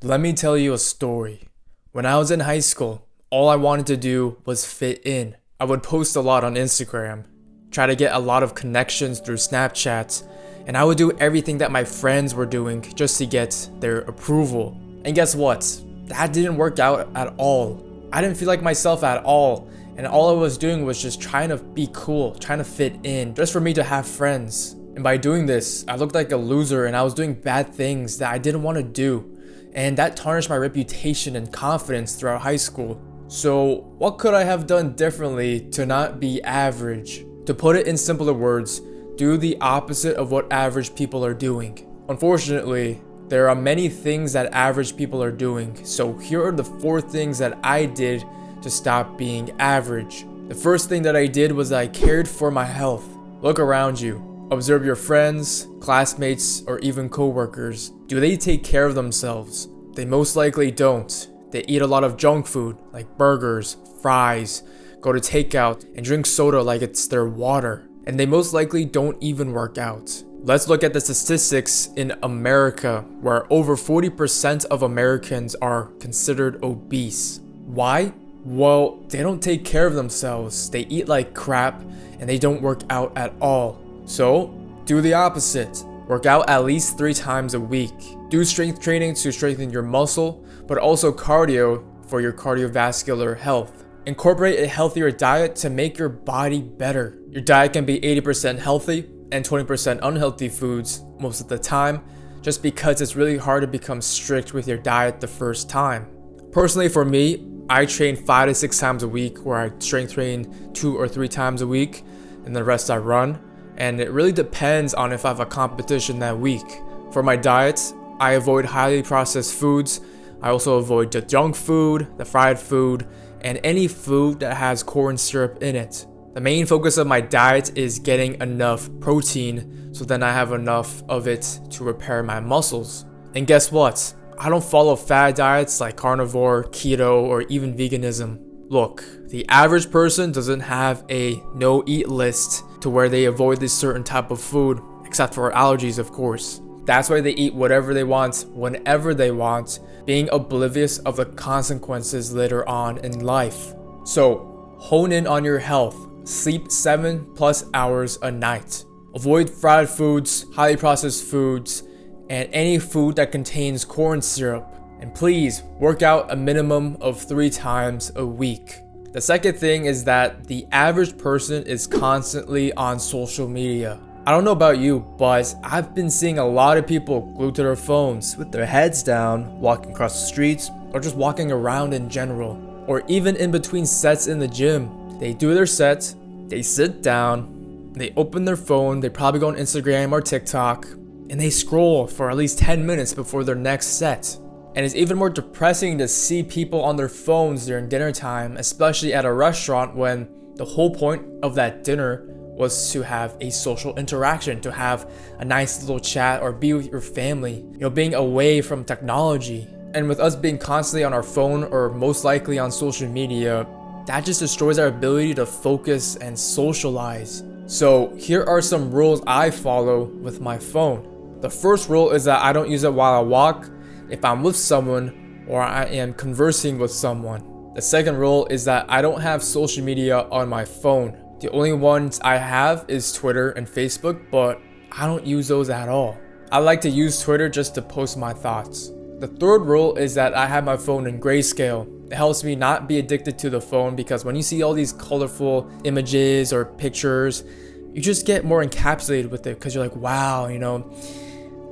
Let me tell you a story. When I was in high school, all I wanted to do was fit in. I would post a lot on Instagram, try to get a lot of connections through Snapchat, and I would do everything that my friends were doing just to get their approval. And guess what? That didn't work out at all. I didn't feel like myself at all, and all I was doing was just trying to be cool, trying to fit in, just for me to have friends. And by doing this, I looked like a loser and I was doing bad things that I didn't want to do. And that tarnished my reputation and confidence throughout high school. So, what could I have done differently to not be average? To put it in simpler words, do the opposite of what average people are doing. Unfortunately, there are many things that average people are doing. So, here are the 4 things that I did to stop being average. The first thing that I did was I cared for my health. Look around you. Observe your friends, classmates, or even coworkers. Do they take care of themselves? They most likely don't. They eat a lot of junk food like burgers, fries, go to takeout, and drink soda like it's their water. And they most likely don't even work out. Let's look at the statistics in America, where over 40% of Americans are considered obese. Why? Well, they don't take care of themselves. They eat like crap and they don't work out at all. So, do the opposite. Work out at least 3 times a week. Do strength training to strengthen your muscle, but also cardio for your cardiovascular health. Incorporate a healthier diet to make your body better. Your diet can be 80% healthy and 20% unhealthy foods most of the time, just because it's really hard to become strict with your diet the first time. Personally, for me, I train 5 to 6 times a week, where I strength train 2 or 3 times a week, and the rest I run. And it really depends on if I have a competition that week. For my diet, I avoid highly processed foods. I also avoid the junk food, the fried food, and any food that has corn syrup in it. The main focus of my diet is getting enough protein, so then I have enough of it to repair my muscles. And guess what? I don't follow fad diets like carnivore, keto, or even veganism. Look, the average person doesn't have a no-eat list to where they avoid this certain type of food, except for allergies, of course. That's why they eat whatever they want, whenever they want, being oblivious of the consequences later on in life. So, hone in on your health. Sleep 7+ hours a night. Avoid fried foods, highly processed foods, and any food that contains corn syrup. And please, work out a minimum of 3 times a week. The second thing is that the average person is constantly on social media. I don't know about you, but I've been seeing a lot of people glued to their phones with their heads down, walking across the streets, or just walking around in general. Or even in between sets in the gym. They do their set, they sit down, they open their phone, they probably go on Instagram or TikTok, and they scroll for at least 10 minutes before their next set. And it's even more depressing to see people on their phones during dinner time, especially at a restaurant, when the whole point of that dinner was to have a social interaction, to have a nice little chat or be with your family, being away from technology. And with us being constantly on our phone or most likely on social media, that just destroys our ability to focus and socialize. So here are some rules I follow with my phone. The first rule is that I don't use it while I walk, if I'm with someone, or I am conversing with someone. The second rule is that I don't have social media on my phone. The only ones I have is Twitter and Facebook, but I don't use those at all. I like to use Twitter just to post my thoughts. The third rule is that I have my phone in grayscale. It helps me not be addicted to the phone, because when you see all these colorful images or pictures, you just get more encapsulated with it, because you're like, wow,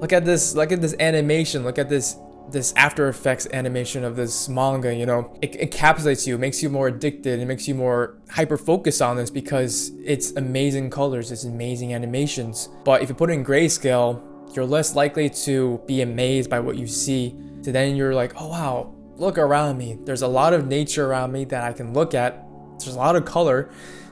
look at this animation, look at this After Effects animation of this manga, it encapsulates you, makes you more addicted, it makes you more hyper focused on this because it's amazing colors, it's amazing animations. But if you put it in grayscale, you're less likely to be amazed by what you see. So then you're like, oh wow, look around me. There's a lot of nature around me that I can look at. There's a lot of color.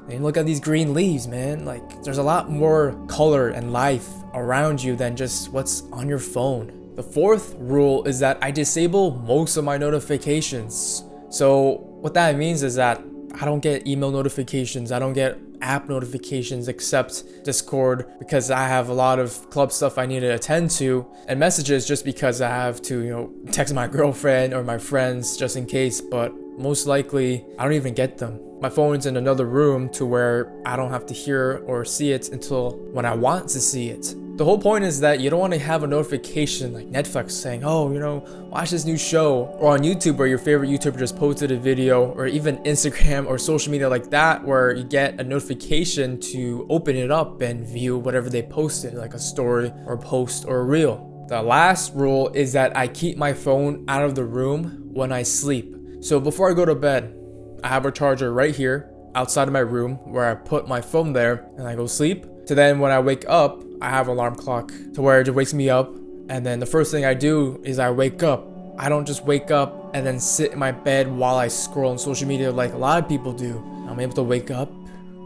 And look at these green leaves, man. Like, there's a lot more color and life around you than just what's on your phone. The fourth rule is that I disable most of my notifications. So what that means is that I don't get email notifications, I don't get app notifications except Discord because I have a lot of club stuff I need to attend to, and messages just because I have to, text my girlfriend or my friends just in case, but most likely I don't even get them. My phone's in another room to where I don't have to hear or see it until when I want to see it. The whole point is that you don't want to have a notification like Netflix saying, oh, watch this new show, or on YouTube where your favorite YouTuber just posted a video, or even Instagram or social media like that where you get a notification to open it up and view whatever they posted, like a story or a post or a reel. The last rule is that I keep my phone out of the room when I sleep. So before I go to bed, I have a charger right here outside of my room where I put my phone there and I go sleep. So then when I wake up, I have an alarm clock to where it just wakes me up. And then the first thing I do is I wake up. I don't just wake up and then sit in my bed while I scroll on social media like a lot of people do. I'm able to wake up,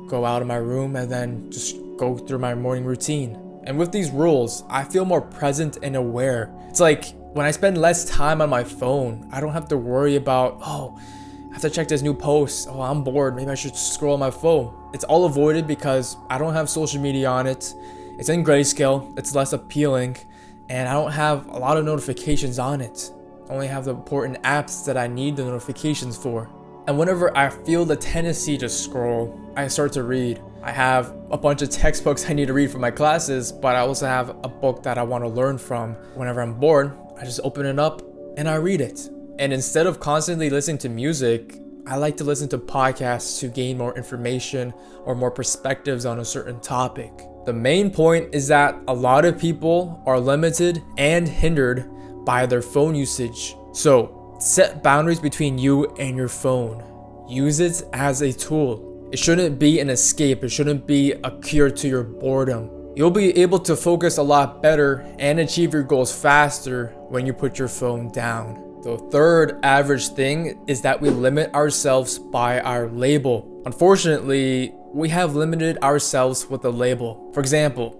go out of my room, and then just go through my morning routine. And with these rules, I feel more present and aware. It's like when I spend less time on my phone, I don't have to worry about, I have to check this new post. Oh, I'm bored. Maybe I should scroll on my phone. It's all avoided because I don't have social media on it. It's in grayscale. It's less appealing. And I don't have a lot of notifications on it. I only have the important apps that I need the notifications for. And whenever I feel the tendency to scroll, I start to read. I have a bunch of textbooks I need to read for my classes, but I also have a book that I want to learn from. Whenever I'm bored, I just open it up and I read it. And instead of constantly listening to music, I like to listen to podcasts to gain more information or more perspectives on a certain topic. The main point is that a lot of people are limited and hindered by their phone usage. So set boundaries between you and your phone. Use it as a tool. It shouldn't be an escape. It shouldn't be a cure to your boredom. You'll be able to focus a lot better and achieve your goals faster when you put your phone down. The third average thing is that we limit ourselves by our label. Unfortunately, we have limited ourselves with a label. For example,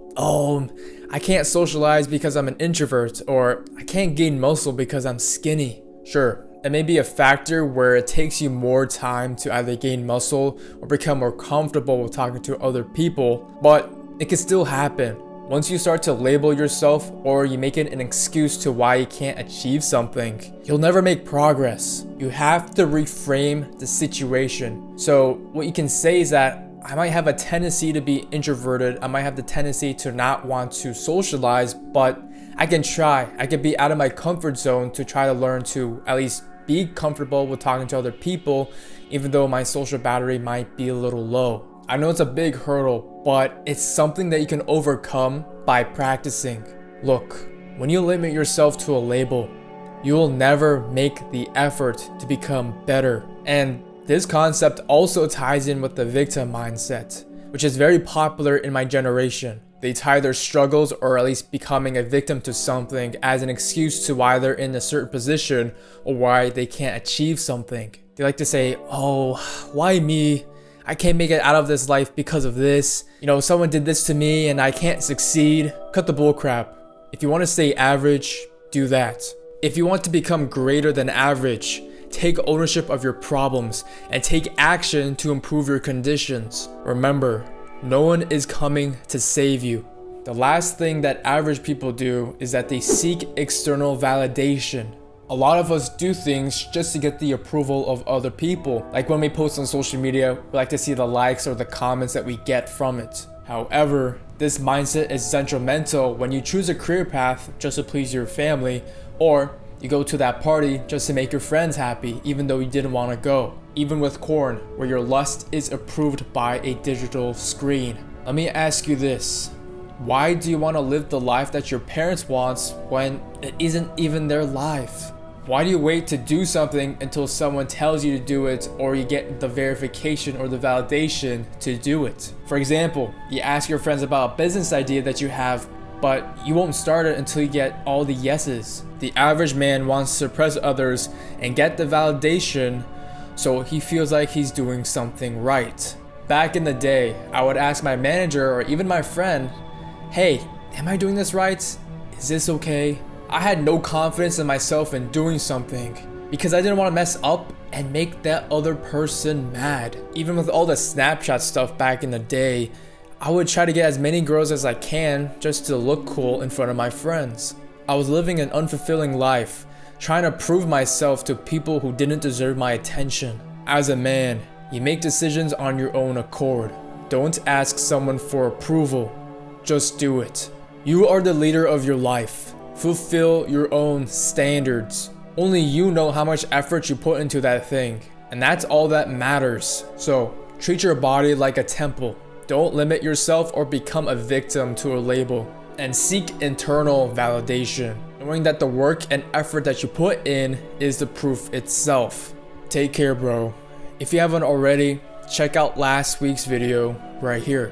I can't socialize because I'm an introvert, or I can't gain muscle because I'm skinny. Sure, it may be a factor where it takes you more time to either gain muscle or become more comfortable with talking to other people, but it can still happen. Once you start to label yourself or you make it an excuse to why you can't achieve something, you'll never make progress. You have to reframe the situation. So what you can say is that I might have a tendency to be introverted. I might have the tendency to not want to socialize, but I can try. I can be out of my comfort zone to try to learn to at least be comfortable with talking to other people, even though my social battery might be a little low. I know it's a big hurdle, but it's something that you can overcome by practicing. Look, when you limit yourself to a label, you will never make the effort to become better. And this concept also ties in with the victim mindset, which is very popular in my generation. They tie their struggles, or at least becoming a victim to something, as an excuse to why they're in a certain position or why they can't achieve something. They like to say, why me? I can't make it out of this life because of this. Someone did this to me and I can't succeed. Cut the bullcrap. If you want to stay average, do that. If you want to become greater than average, take ownership of your problems and take action to improve your conditions. Remember, no one is coming to save you. The last thing that average people do is that they seek external validation. A lot of us do things just to get the approval of other people. Like when we post on social media, we like to see the likes or the comments that we get from it. However, this mindset is detrimental when you choose a career path just to please your family, or you go to that party just to make your friends happy even though you didn't want to go. Even with corn, where your lust is approved by a digital screen. Let me ask you this. Why do you want to live the life that your parents want when it isn't even their life? Why do you wait to do something until someone tells you to do it, or you get the verification or the validation to do it? For example, you ask your friends about a business idea that you have, but you won't start it until you get all the yeses. The average man wants to suppress others and get the validation so he feels like he's doing something right. Back in the day, I would ask my manager or even my friend, hey, am I doing this right? Is this okay? I had no confidence in myself in doing something. because I didn't want to mess up and make that other person mad. Even with all the Snapchat stuff back in the day, I would try to get as many girls as I can just to look cool in front of my friends. I was living an unfulfilling life, trying to prove myself to people who didn't deserve my attention. As a man, you make decisions on your own accord. Don't ask someone for approval, just do it. You are the leader of your life. Fulfill your own standards. Only you know how much effort you put into that thing, and that's all that matters. So, treat your body like a temple. Don't limit yourself or become a victim to a label. And seek internal validation, knowing that the work and effort that you put in is the proof itself. Take care, bro. If you haven't already, check out last week's video right here.